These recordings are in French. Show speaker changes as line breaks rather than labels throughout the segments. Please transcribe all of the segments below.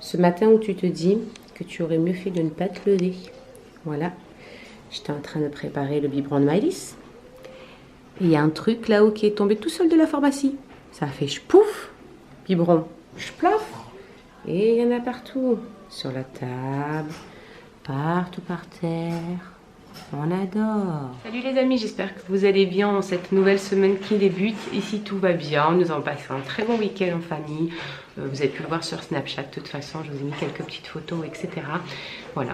Ce matin où tu te dis que tu aurais mieux fait de ne pas te lever. Voilà, j'étais en train de préparer le biberon de Maëlys. Et il y a un truc là-haut qui est tombé tout seul de la pharmacie. Ça a fait pouf, biberon, plaf. Et il y en a partout. Sur la table, partout par terre. On adore. Salut les amis, j'espère que vous allez bien en cette nouvelle semaine qui débute. Ici tout va bien, nous avons passé un très bon week-end en famille. Vous avez pu le voir sur Snapchat, de toute façon je vous ai mis quelques petites photos, etc. Voilà,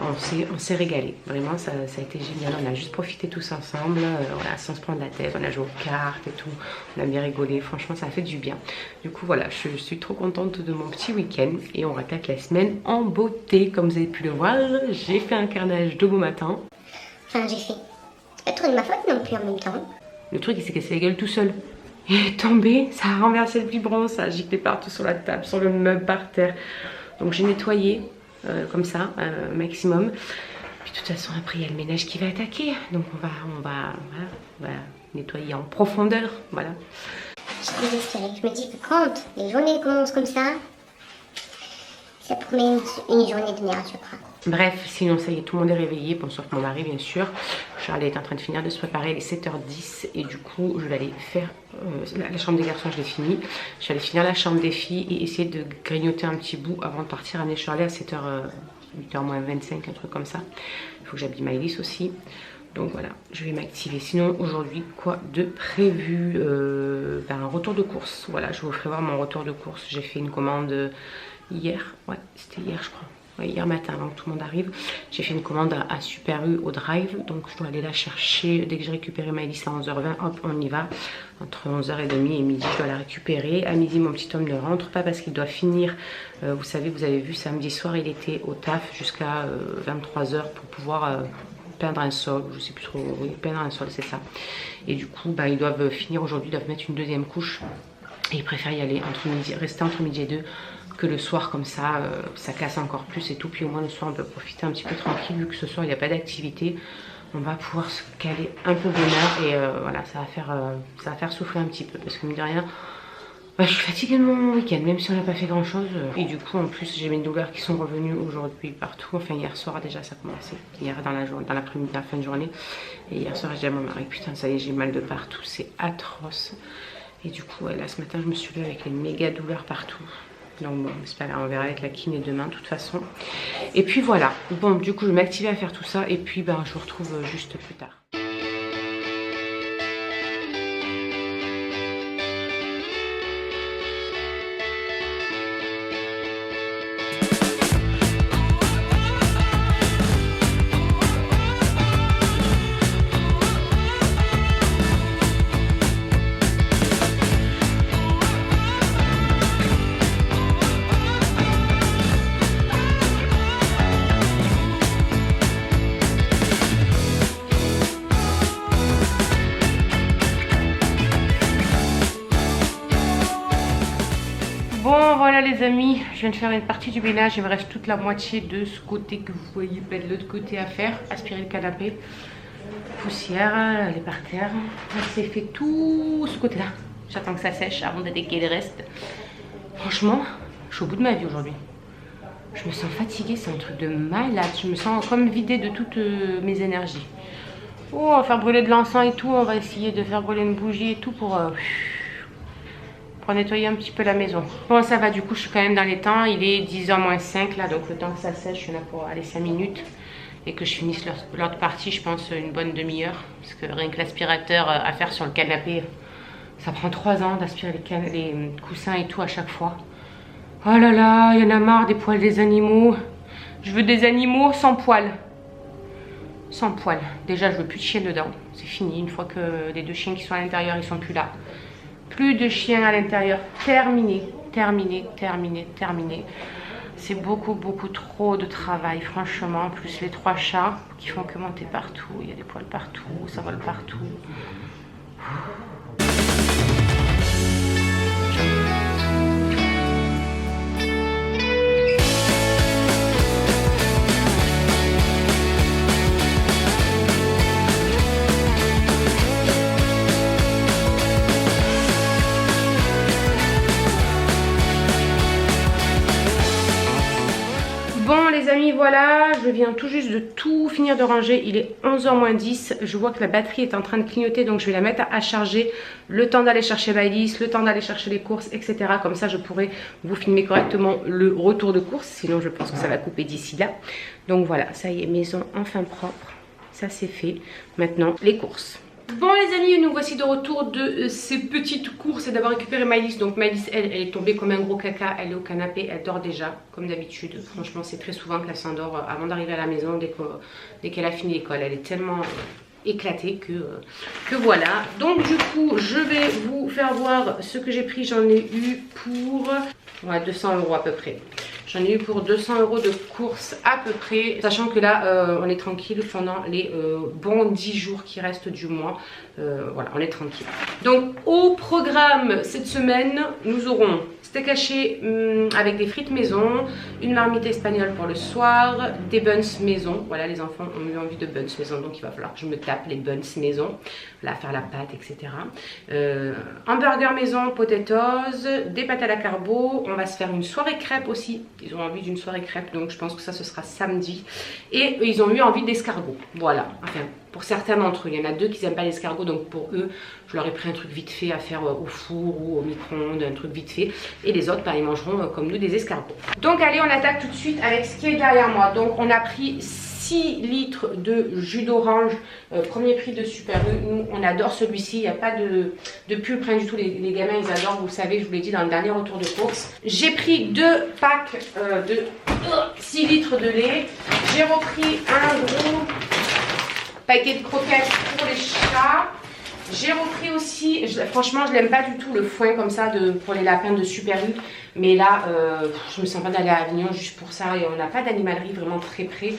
on s'est régalé, vraiment ça a été génial. On a juste profité tous ensemble, voilà, sans se prendre la tête, on a joué aux cartes et tout, on a bien rigolé, franchement ça a fait du bien. Du coup voilà, je suis trop contente de mon petit week-end et on attaque la semaine en beauté. Comme vous avez pu le voir, j'ai fait un carnage de beau matin.
Enfin, j'ai fait. C'est pas trop de ma faute non plus en même temps.
Le truc, il s'est cassé la gueule tout seul. Il est tombé, ça a renversé le biberon, ça a giclé partout sur la table, sur le meuble, par terre. Donc j'ai nettoyé comme ça, maximum. Puis de toute façon, après, il y a le ménage qui va attaquer. Donc on va nettoyer en profondeur. Voilà.
Je suis désespérée. Je me dis que quand les journées commencent comme ça promet une journée de merde, je crois.
Bref, sinon ça y est, tout le monde est réveillé, bon sauf mon mari bien sûr. Charles est en train de finir de se préparer, il est 7h10 et du coup je vais aller faire la chambre des garçons, je l'ai fini. Je vais aller finir la chambre des filles et essayer de grignoter un petit bout avant de partir amener Charlie à 7h, 8h moins 25, un truc comme ça. Il faut que j'habille Maëlys aussi. Donc voilà, je vais m'activer. Sinon aujourd'hui, quoi de prévu? Un retour de course. Voilà, je vous ferai voir mon retour de course. J'ai fait une commande hier, ouais, c'était hier je crois. Hier matin avant que tout le monde arrive, j'ai fait une commande à Super U au Drive, donc je dois aller la chercher dès que j'ai récupéré Maëlys à 11h20, hop on y va, entre 11h30 et midi je dois la récupérer. À midi mon petit homme ne rentre pas parce qu'il doit finir, vous savez, vous avez vu samedi soir il était au taf jusqu'à 23h pour pouvoir peindre un sol, je sais plus trop, oui peindre un sol c'est ça, et du coup ils doivent finir aujourd'hui, ils doivent mettre une deuxième couche et ils préfèrent y aller entre midi, rester entre midi et 2 que le soir comme ça, ça casse encore plus et tout. Puis au moins le soir on peut profiter un petit peu tranquille vu que ce soir il n'y a pas d'activité. On va pouvoir se caler un peu bonheur et voilà, ça va faire souffler un petit peu parce que mine de rien, je suis fatiguée de mon week-end même si on n'a pas fait grand chose. Et du coup en plus j'ai mes douleurs qui sont revenues aujourd'hui partout. Enfin hier soir déjà ça a commencé, hier dans l'après-midi, dans la fin de journée. Et hier soir j'ai dit à mon mari putain ça y est j'ai mal de partout, c'est atroce. Et du coup là ce matin je me suis levée avec les méga douleurs partout. Donc bon, c'est pas grave, on verra avec la kiné demain de toute façon. Et puis voilà, bon du coup je vais m'activer à faire tout ça et puis je vous retrouve juste plus tard. Bon voilà les amis, je viens de faire une partie du ménage, il me reste toute la moitié de ce côté que vous voyez, de l'autre côté à faire, aspirer le canapé, poussière, elle est par terre, c'est fait tout ce côté là, j'attends que ça sèche avant d'attaquer le reste. Franchement, je suis au bout de ma vie aujourd'hui, je me sens fatiguée, c'est un truc de malade, je me sens comme vidée de toutes mes énergies. Oh, on va faire brûler de l'encens et tout, on va essayer de faire brûler une bougie et tout pour nettoyer un petit peu la maison. Bon ça va, du coup je suis quand même dans les temps, il est 10h moins 5 là, donc le temps que ça sèche je suis là pour aller 5 minutes et que je finisse l'autre partie, je pense une bonne demi-heure, parce que rien que l'aspirateur à faire sur le canapé, ça prend 3 ans d'aspirer les coussins et tout à chaque fois. Oh là là, il y en a marre des poils des animaux, je veux des animaux sans poils. Sans poils, déjà je veux plus de chiens dedans, c'est fini, une fois que les 2 chiens qui sont à l'intérieur ils sont plus là. Plus de chiens à l'intérieur, terminé, terminé, terminé, terminé. C'est beaucoup, beaucoup trop de travail, franchement. Plus les 3 chats qui font que monter partout. Il y a des poils partout, ça vole partout. viens tout juste de tout finir de ranger. Il est 11h moins 10. Je vois que la batterie est en train de clignoter, donc je vais la mettre à charger. Le temps d'aller chercher Maëlys, le temps d'aller chercher les courses, etc. Comme ça, je pourrai vous filmer correctement le retour de course. Sinon, je pense que ça va couper d'ici là. Donc voilà, ça y est, maison enfin propre. Ça, c'est fait. Maintenant, les courses. Bon les amis, nous voici de retour de ces petites courses et d'avoir récupéré Maëlys. Donc Maëlys, elle est tombée comme un gros caca, elle est au canapé, elle dort déjà comme d'habitude. Franchement c'est très souvent qu'elle s'endort avant d'arriver à la maison dès qu'elle a fini l'école. Elle est tellement éclatée que voilà. Donc du coup je vais vous faire voir ce que j'ai pris. J'en ai eu pour 200 € à peu près. J'en ai eu pour 200 € de courses à peu près, sachant que là on est tranquille pendant les bons 10 jours qui restent du mois. Voilà, on est tranquille. Donc au programme cette semaine, nous aurons steak haché avec des frites maison, une marmite espagnole pour le soir, des buns maison. Voilà, les enfants ont eu envie de buns maison, donc il va falloir que je me tape les buns maison. Là, faire la pâte, etc. Hamburger maison, potatoes, des pâtes à la carbo. On va se faire une soirée crêpes aussi. Ils ont envie d'une soirée crêpes, donc je pense que ça, ce sera samedi. Et ils ont eu envie d'escargot. Voilà, enfin, pour certains d'entre eux. Il y en a 2 qui n'aiment pas l'escargot, donc pour eux, je leur ai pris un truc vite fait à faire au four ou au micro-ondes, un truc vite fait. Et les autres, bah, ils mangeront comme nous des escargots. Donc allez, on attaque tout de suite avec ce qui est derrière moi. Donc on a pris 6 litres de jus d'orange, premier prix de Super U. Nous, on adore celui-ci. Il n'y a pas de pub, rien du tout. Les gamins, ils adorent. Vous le savez, je vous l'ai dit dans le dernier retour de course. J'ai pris 2 packs de 6 litres de lait. J'ai repris un gros paquet de croquettes pour les chats. J'ai repris aussi, franchement je l'aime pas du tout le foin comme ça pour les lapins de Super U. Mais là je me sens pas d'aller à Avignon juste pour ça. Et on n'a pas d'animalerie vraiment très près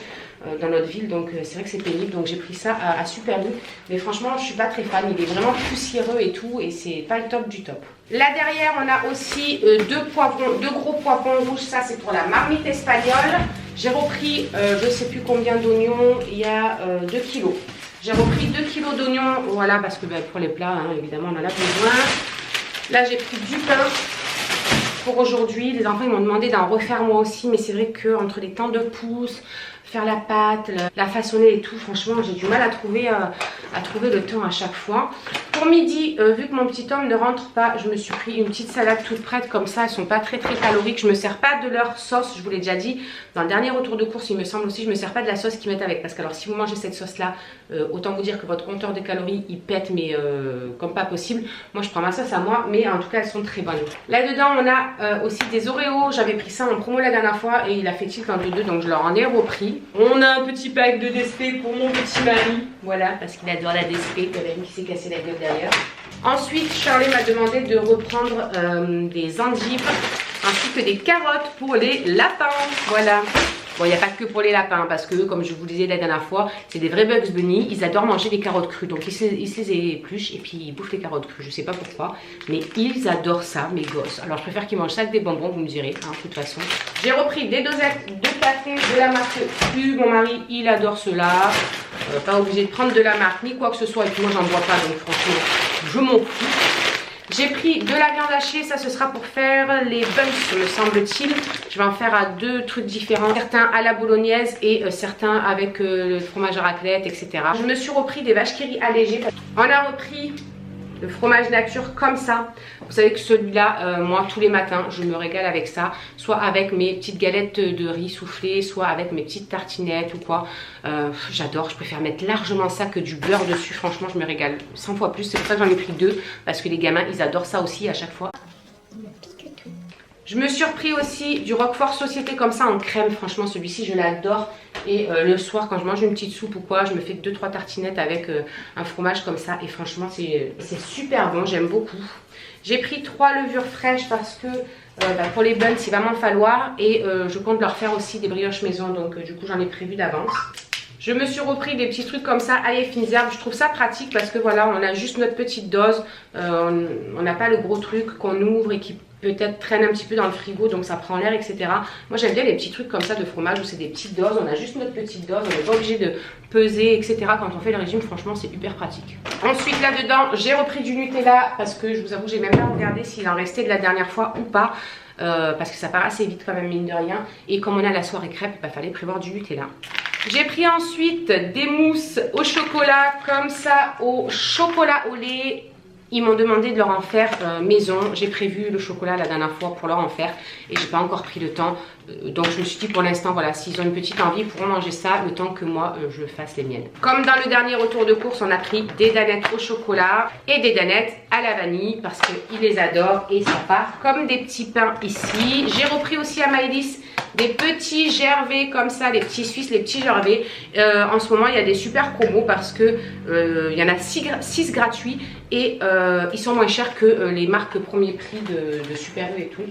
dans notre ville. Donc c'est vrai que c'est pénible. Donc j'ai pris ça à Super U. Mais franchement je suis pas très fan. Il est vraiment poussiéreux et tout. Et c'est pas le top du top. Là derrière on a aussi 2 gros poivrons rouges. Ça c'est pour la marmite espagnole. J'ai repris je sais plus combien d'oignons. Il y a 2 kilos. J'ai repris 2 kilos d'oignons, voilà, parce que pour les plats, hein, évidemment, on en a besoin. Là, j'ai pris du pain pour aujourd'hui. Les enfants, ils m'ont demandé d'en refaire moi aussi, mais c'est vrai qu'entre les temps de pouce, faire la pâte, la façonner et tout, franchement, j'ai du mal à trouver le temps à chaque fois. Pour midi, vu que mon petit homme ne rentre pas, je me suis pris une petite salade toute prête comme ça. Elles sont pas très caloriques. Je me sers pas de leur sauce, je vous l'ai déjà dit. Dans le dernier retour de course, il me semble aussi, je me sers pas de la sauce qu'ils mettent avec. Parce que alors, si vous mangez cette sauce là, autant vous dire que votre compteur de calories, il pète, mais comme pas possible. Moi, je prends ma sauce à moi, mais en tout cas, elles sont très bonnes. Là-dedans, on a aussi des Oreos. J'avais pris ça en promo la dernière fois et il a fait tilt entre les deux, donc je leur en ai repris. On a un petit pack de DSP pour mon petit mari. Voilà, parce qu'il adore la DSP. Il y avait une qui s'est cassé la gueule derrière. Ensuite, Charlie m'a demandé de reprendre des endives ainsi que des carottes pour les lapins. Voilà. Bon, il n'y a pas que pour les lapins parce que, comme je vous disais la dernière fois, c'est des vrais Bugs Bunny. Ils adorent manger les carottes crues. Donc, ils se les épluchent et puis ils bouffent les carottes crues. Je sais pas pourquoi, mais ils adorent ça, mes gosses. Alors, je préfère qu'ils mangent ça avec des bonbons, vous me direz, hein, de toute façon. J'ai repris des dosettes de café de la marque U. Mon mari, il adore cela. Pas obligé de prendre de la marque ni quoi que ce soit. Et puis, moi, j'en bois pas. Donc, franchement, je m'en fous. J'ai pris de la viande hachée, ça ce sera pour faire les buns me semble-t-il. Je vais en faire à 2 trucs différents, certains à la bolognaise et certains avec le fromage à raclette, etc. Je me suis repris des vaches qui rient allégées. On a repris le fromage nature comme ça. Vous savez que celui-là, moi tous les matins, je me régale avec ça. Soit avec mes petites galettes de riz soufflées, soit avec mes petites tartinettes ou quoi. J'adore, je préfère mettre largement ça que du beurre dessus. Franchement, je me régale 100 fois plus. C'est pour ça que j'en ai pris 2. Parce que les gamins, ils adorent ça aussi à chaque fois. Je me suis repris aussi du Roquefort Société comme ça en crème. Franchement, celui-ci, je l'adore. Et le soir, quand je mange une petite soupe ou quoi, je me fais 2-3 tartinettes avec un fromage comme ça. Et franchement, c'est super bon. J'aime beaucoup. J'ai pris 3 levures fraîches parce que pour les buns, il va m'en falloir. Et je compte leur faire aussi des brioches maison. Donc, du coup, j'en ai prévu d'avance. Je me suis repris des petits trucs comme ça, ail et fines herbes. Je trouve ça pratique parce que voilà, on a juste notre petite dose. On n'a pas le gros truc qu'on ouvre et qui peut-être traîne un petit peu dans le frigo, donc ça prend l'air, etc. Moi j'aime bien les petits trucs comme ça de fromage où c'est des petites doses, on a juste notre petite dose, on n'est pas obligé de peser, etc. Quand on fait le régime, franchement c'est hyper pratique. Ensuite là-dedans, j'ai repris du Nutella parce que je vous avoue, j'ai même pas regardé s'il en restait de la dernière fois ou pas. parce que ça part assez vite quand même mine de rien. Et comme on a la soirée crêpe, il fallait prévoir du Nutella. J'ai pris ensuite des mousses au chocolat comme ça, au chocolat au lait. Ils m'ont demandé de leur en faire maison. J'ai prévu le chocolat la dernière fois pour leur en faire et j'ai pas encore pris le temps. Donc je me suis dit pour l'instant, voilà, s'ils ont une petite envie, ils pourront manger ça le temps que moi je fasse les miennes. Comme dans le dernier retour de course, on a pris des danettes au chocolat et des danettes à la vanille parce qu'ils les adorent et ça part comme des petits pains ici. J'ai repris aussi à Maëlys des petits gervais comme ça, les petits Suisses, les petits gervais. En ce moment, il y a des super promos parce que il y en a 6 gratuits et ils sont moins chers que les marques premier prix de Super U et tout.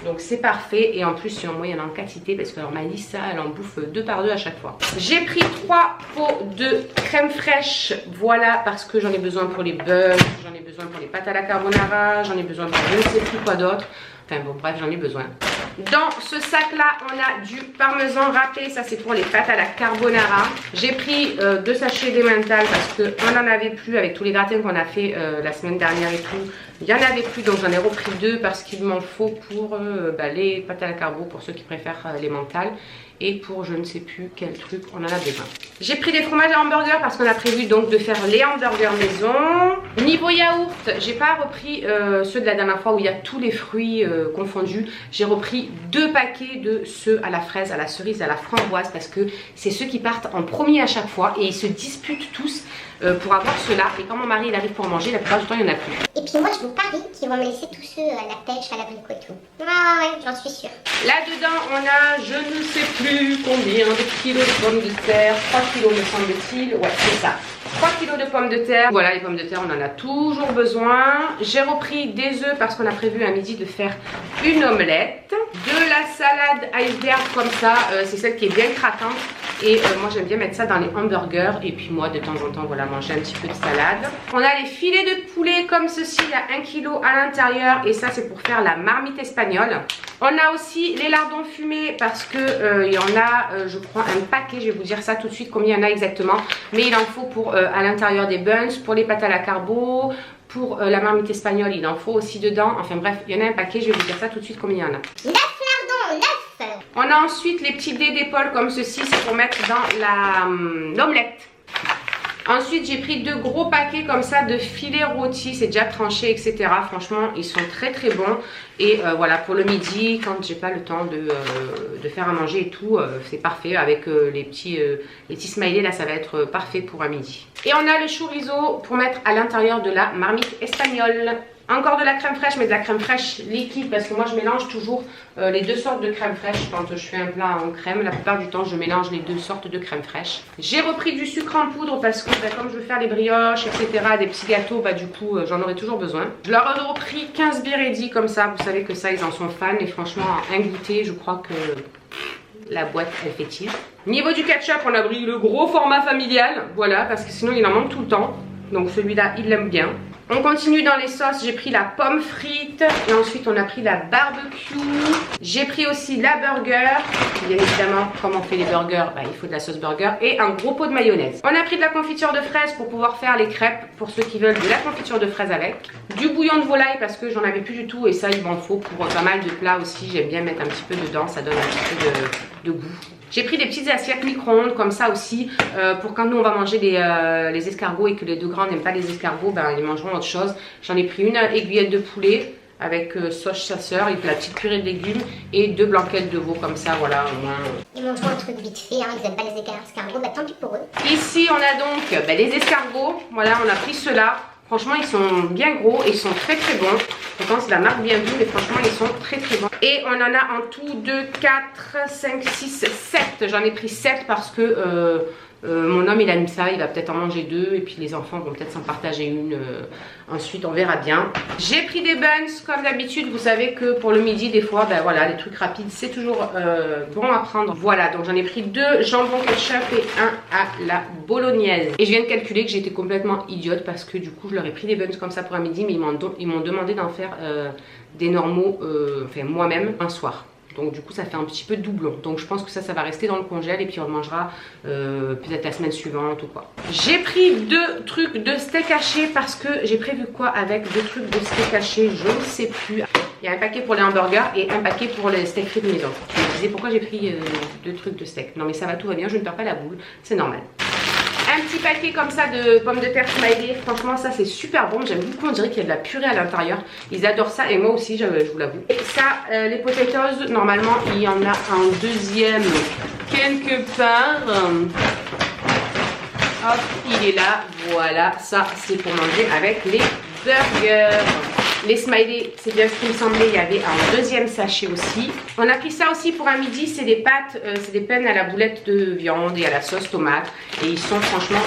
Donc c'est parfait et en plus sur moi il y en a en quantité parce que alors Maëlys ça elle en bouffe 2 par 2 à chaque fois. J'ai pris 3 pots de crème fraîche, voilà, parce que j'en ai besoin pour les bugs, j'en ai besoin pour les pâtes à la carbonara, j'en ai besoin pour je ne sais plus quoi d'autre. Enfin bon bref j'en ai besoin. Dans ce sac là on a du parmesan râpé, ça c'est pour les pâtes à la carbonara. J'ai pris 2 sachets d'emmental parce qu'on n'en avait plus avec tous les gratins qu'on a fait la semaine dernière et tout. Il n'y en avait plus donc j'en ai repris 2 parce qu'il m'en faut pour les pâtes à la carbo pour ceux qui préfèrent les mentales. Et pour je ne sais plus quel truc on en a besoin. J'ai pris des fromages à hamburger parce qu'on a prévu donc de faire les hamburgers maison. Niveau yaourt, j'ai pas repris ceux de la dernière fois où il y a tous les fruits confondus. J'ai repris 2 paquets de ceux à la fraise, à la cerise, à la framboise parce que c'est ceux qui partent en premier à chaque fois et ils se disputent tous pour avoir ceux-là. Et quand mon mari il arrive pour manger, la plupart du temps il n'y en a plus.
Et puis moi je vous parie qu'ils vont me laisser tous ceux à la pêche, à l'abricot et tout. Ouais, j'en suis sûre.
Là-dedans, on a je ne sais plus combien de kilos de pommes de terre. 3 kilos me semble-t-il. Ouais, c'est ça. 3 kilos de pommes de terre. Voilà, les pommes de terre, on en a toujours besoin. J'ai repris des œufs parce qu'on a prévu à midi de faire une omelette. De la salade iceberg comme ça. C'est celle qui est bien craquante. Et moi, j'aime bien mettre ça dans les hamburgers. Et puis moi, de temps en temps, voilà, manger un petit peu de salade. On a les filets de poulet comme ceci. Il y a 1 kg à l'intérieur. Et ça, c'est pour faire la marmite espagnole. On a aussi les lardons fumés parce que il y en a, je crois, un paquet. Je vais vous dire ça tout de suite, combien il y en a exactement. Mais il en faut pour à l'intérieur des buns, pour les pâtes à la carbo, pour la marmite espagnole, il en faut aussi dedans. Enfin bref, il y en a un paquet. Je vais vous dire ça tout de suite, combien il y en a.
9 lardons, 9.
On a ensuite les petits dés d'épaule comme ceci. C'est pour mettre dans l'omelette. Ensuite, j'ai pris 2 gros paquets comme ça de filets rôtis, c'est déjà tranché, etc. Franchement, ils sont très très bons. Et voilà, pour le midi, quand j'ai pas le temps de faire à manger et tout, c'est parfait. Avec les petits smileys, là, ça va être parfait pour un midi. Et on a le chorizo pour mettre à l'intérieur de la marmite espagnole. Encore de la crème fraîche, mais de la crème fraîche liquide parce que moi je mélange toujours les 2 sortes de crème fraîche quand je fais un plat en crème. La plupart du temps je mélange les 2 sortes de crème fraîche. J'ai repris du sucre en poudre parce que comme je veux faire les brioches, etc., des petits gâteaux, du coup j'en aurai toujours besoin. Je leur ai repris 15 Biredi comme ça, vous savez que ça ils en sont fans et franchement un goûter, je crois que la boîte elle fait tir. Niveau du ketchup, on a pris le gros format familial, voilà, parce que sinon il en manque tout le temps. Donc celui-là il l'aime bien. On continue dans les sauces, j'ai pris la pomme frite et ensuite on a pris la barbecue. J'ai pris aussi la burger. Bien évidemment, comme on fait les burgers, il faut de la sauce burger et un gros pot de mayonnaise. On a pris de la confiture de fraises pour pouvoir faire les crêpes pour ceux qui veulent de la confiture de fraises avec. Du bouillon de volaille parce que j'en avais plus du tout et ça il m'en faut pour pas mal de plats aussi. J'aime bien mettre un petit peu dedans, ça donne un petit peu de goût. J'ai pris des petites assiettes micro-ondes comme ça aussi pour quand nous on va manger les escargots et que les 2 grands n'aiment pas les escargots, ils mangeront autre chose. J'en ai pris une aiguillette de poulet avec sauce chasseur et la petite purée de légumes et 2 blanquettes de veau comme ça, voilà au moins.
Ils mangeront un truc vite fait, ils n'aiment pas les escargots, tant pis pour eux.
Ici on a donc les escargots, voilà on a pris ceux-là. Franchement, ils sont bien gros et ils sont très très bons. Pourtant, c'est la marque bien vue, mais franchement, ils sont très très bons. Et on en a en tout 2, 4, 5, 6, 7. J'en ai pris 7 parce que mon homme, il aime ça. Il va peut-être en manger 2 et puis les enfants vont peut-être s'en partager une. Ensuite, on verra bien. J'ai pris des buns comme d'habitude. Vous savez que pour le midi, des fois, voilà, les trucs rapides, c'est toujours bon à prendre. Voilà, donc j'en ai pris 2 jambon ketchup et 1 à la bolognaise. Et je viens de calculer que j'étais complètement idiote parce que du coup, je leur ai pris des buns comme ça pour un midi, mais ils m'ont demandé d'en faire des normaux, moi-même, un soir. Donc du coup ça fait un petit peu doublon. Donc je pense que ça va rester dans le congèle et puis on le mangera peut-être la semaine suivante ou quoi. J'ai pris 2 trucs de steak haché parce que j'ai prévu quoi avec 2 trucs de steak haché, je ne sais plus. Il y a un paquet pour les hamburgers et un paquet pour les steaks frites maison. Je me disais pourquoi j'ai pris 2 trucs de steak. Non mais ça va, tout va bien, je ne perds pas la boule, c'est normal. Un petit paquet comme ça de pommes de terre smiley. Franchement ça c'est super bon. J'aime beaucoup, on dirait qu'il y a de la purée à l'intérieur. Ils adorent ça et moi aussi je vous l'avoue. Et ça les potatoes, normalement il y en a un deuxième quelque part. Hop, il est là. Voilà, ça c'est pour manger avec les burgers. Les smileys, c'est bien ce qui me semblait, il y avait un deuxième sachet aussi. On a pris ça aussi pour un midi, c'est des pâtes, c'est des penne à la boulette de viande et à la sauce tomate. Et ils sont franchement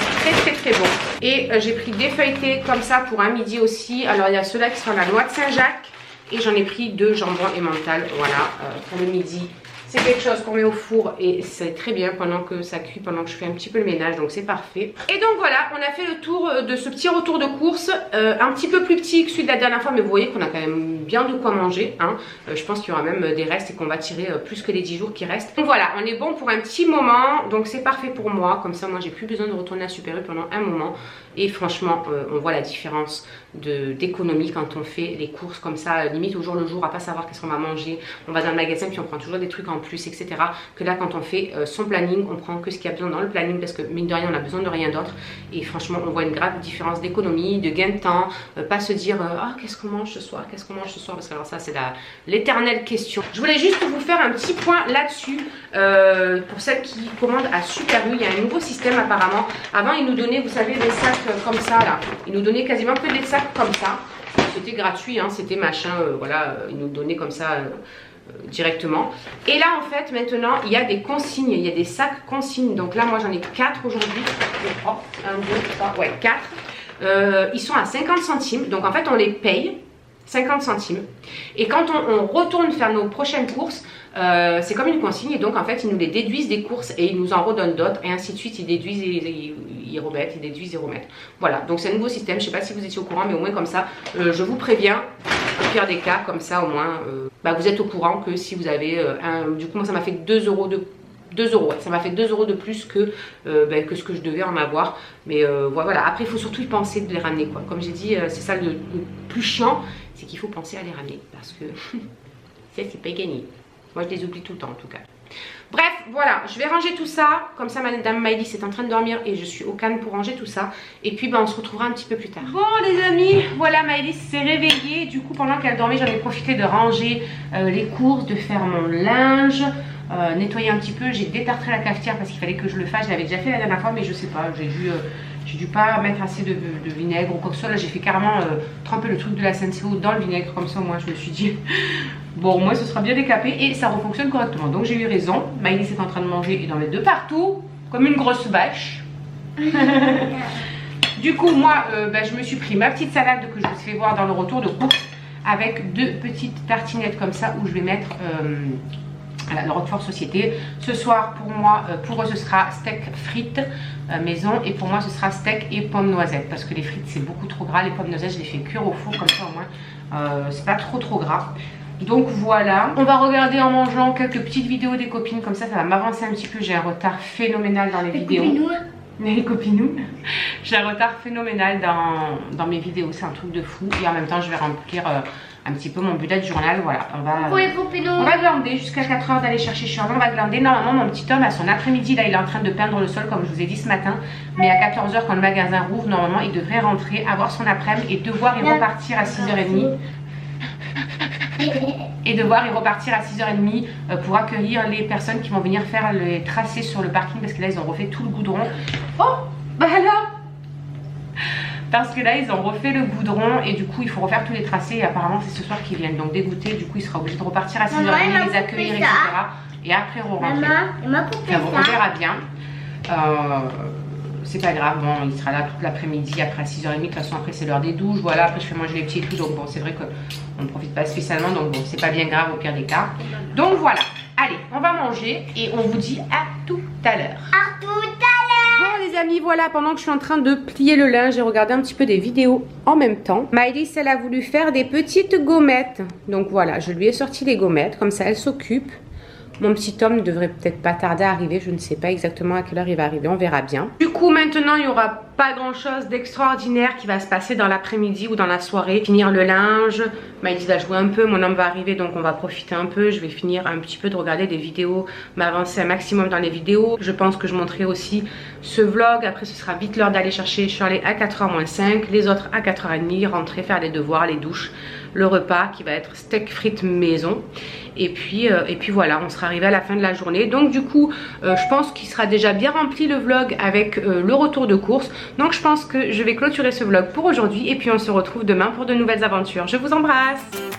très bons. Et j'ai pris des feuilletés comme ça pour un midi aussi. Alors il y a ceux-là qui sont à la noix de Saint-Jacques. Et j'en ai pris 2 jambon et mental, voilà, pour le midi. C'est quelque chose qu'on met au four et c'est très bien pendant que ça cuit, pendant que je fais un petit peu le ménage, donc c'est parfait. Et donc voilà, on a fait le tour de ce petit retour de course, un petit peu plus petit que celui de la dernière fois, mais vous voyez qu'on a quand même bien de quoi manger, hein. Je pense qu'il y aura même des restes et qu'on va tirer plus que les 10 jours qui restent. Donc voilà, on est bon pour un petit moment, donc c'est parfait pour moi, comme ça moi j'ai plus besoin de retourner à Super U pendant un moment. Et franchement, on voit la différence d'économie quand on fait les courses comme ça, limite au jour le jour, à pas savoir qu'est-ce qu'on va manger. On va dans le magasin puis on prend toujours des trucs en plus, etc. Que là, quand on fait son planning, on prend que ce qu'il y a besoin dans le planning parce que mine de rien, on a besoin de rien d'autre. Et franchement, on voit une grave différence d'économie, de gain de temps. Pas se dire ah, qu'est-ce qu'on mange ce soir, qu'est-ce qu'on mange ce soir, parce que alors ça, c'est l'éternelle question. Je voulais juste vous faire un petit point là-dessus pour celles qui commandent à Super U. Il y a un nouveau système apparemment. Avant, ils nous donnaient, vous savez, des sacs comme ça là. Ils nous donnaient quasiment que des sacs comme ça. C'était gratuit, hein, c'était machin, voilà, ils nous donnaient comme ça directement. Et là en fait maintenant il y a des consignes, il y a des sacs consignes. Donc là moi j'en ai 4 aujourd'hui. 1, 2, 3, ouais 4. Ils sont à 50 centimes. Donc en fait on les paye 50 centimes. Et quand on retourne faire nos prochaines courses, c'est comme une consigne et donc en fait ils nous les déduisent des courses et ils nous en redonnent d'autres et ainsi de suite. Ils déduisent et ils remettent, ils déduisent et remettent. Voilà, donc c'est un nouveau système. Je sais pas si vous étiez au courant, mais au moins comme ça je vous préviens. Au pire des cas, comme ça au moins vous êtes au courant que si vous avez du coup moi ça m'a fait 2 euros de 2 euros, ouais, ça m'a fait 2 euros de plus que ce que je devais en avoir. Mais voilà, après il faut surtout y penser de les ramener quoi. Comme j'ai dit, c'est ça le plus chiant, c'est qu'il faut penser à les ramener parce que c'est pas gagné. Moi je les oublie tout le temps en tout cas. Bref, voilà, je vais ranger tout ça. Comme ça, madame Maëlys est en train de dormir et je suis au calme pour ranger tout ça. Et puis, on se retrouvera un petit peu plus tard. Bon, les amis, voilà, Maëlys s'est réveillée. Du coup, pendant qu'elle dormait, j'en ai profité de ranger les courses, de faire mon linge, nettoyer un petit peu. J'ai détartré la cafetière parce qu'il fallait que je le fasse. Je l'avais déjà fait la dernière fois, mais je sais pas, j'ai dû pas mettre assez de vinaigre ou quoi que ce soit. Là, j'ai fait carrément tremper le truc de la Senseo dans le vinaigre. Comme ça, moi, je me suis dit... Bon, au moins ce sera bien décapé et ça refonctionne correctement. Donc j'ai eu raison. Maëlys est en train de manger et d'en mettre de partout, comme une grosse vache. Du coup, moi, je me suis pris ma petite salade que je vous fais voir dans le retour de course avec 2 petites tartinettes comme ça où je vais mettre le Roquefort Société. Ce soir, pour moi, pour eux, ce sera steak frites maison et pour moi, ce sera steak et pommes noisettes parce que les frites, c'est beaucoup trop gras. Les pommes noisettes, je les fais cuire au four comme ça au moins, c'est pas trop gras. Donc voilà, on va regarder en mangeant quelques petites vidéos des copines, comme ça va m'avancer un petit peu. J'ai un retard phénoménal dans les vidéos. Les copinous. J'ai un retard phénoménal dans mes vidéos, c'est un truc de fou. Et en même temps je vais remplir un petit peu mon bullet journal. Voilà, on va glander jusqu'à 4 h d'aller chercher Charles. On va glander. Normalement mon petit homme à son après-midi, là il est en train de peindre le sol comme je vous ai dit ce matin. Mais à 14 h quand le magasin rouvre, normalement il devrait rentrer, avoir son après-midi et devoir y repartir à 6 h 30. Et devoir y repartir à 6 h 30 pour accueillir les personnes qui vont venir faire les tracés sur le parking parce que là ils ont refait tout le goudron. Oh bah là, parce que là ils ont refait le goudron et du coup il faut refaire tous les tracés et apparemment c'est ce soir qu'ils viennent donc dégoûter. Du coup il sera obligé de repartir à 6 h 30, les accueillir etc. Et après rentrer. On verra bien. C'est pas grave, bon, il sera là toute l'après-midi, après à 6 h 30, de toute façon après c'est l'heure des douches, voilà, après je fais manger les petits et tout, donc bon, c'est vrai qu'on ne profite pas spécialement, donc bon, c'est pas bien grave au pire des cas. Donc voilà, allez, on va manger et on vous dit à tout à l'heure.
À tout à l'heure.
Bon les amis, voilà, pendant que je suis en train de plier le linge, j'ai regardé un petit peu des vidéos en même temps. Maëlys, elle a voulu faire des petites gommettes, donc voilà, je lui ai sorti les gommettes, comme ça elle s'occupe. Mon petit homme ne devrait peut-être pas tarder à arriver. Je ne sais pas exactement à quelle heure il va arriver. On verra bien. Du coup, maintenant, il n'y aura pas grand chose d'extraordinaire qui va se passer dans l'après-midi ou dans la soirée. Finir le linge, Maëlys va jouer un peu, mon homme va arriver donc on va profiter un peu. Je vais finir un petit peu de regarder des vidéos, m'avancer un maximum dans les vidéos. Je pense que je montrerai aussi ce vlog. Après ce sera vite l'heure d'aller chercher Shirley à 4h-5, les autres à 4h30, rentrer, faire les devoirs, les douches, le repas qui va être steak frites maison. Et puis voilà, on sera arrivé à la fin de la journée. Donc du coup, je pense qu'il sera déjà bien rempli le vlog avec le retour de course. Donc je pense que je vais clôturer ce vlog pour aujourd'hui. Et puis on se retrouve demain pour de nouvelles aventures. Je vous embrasse!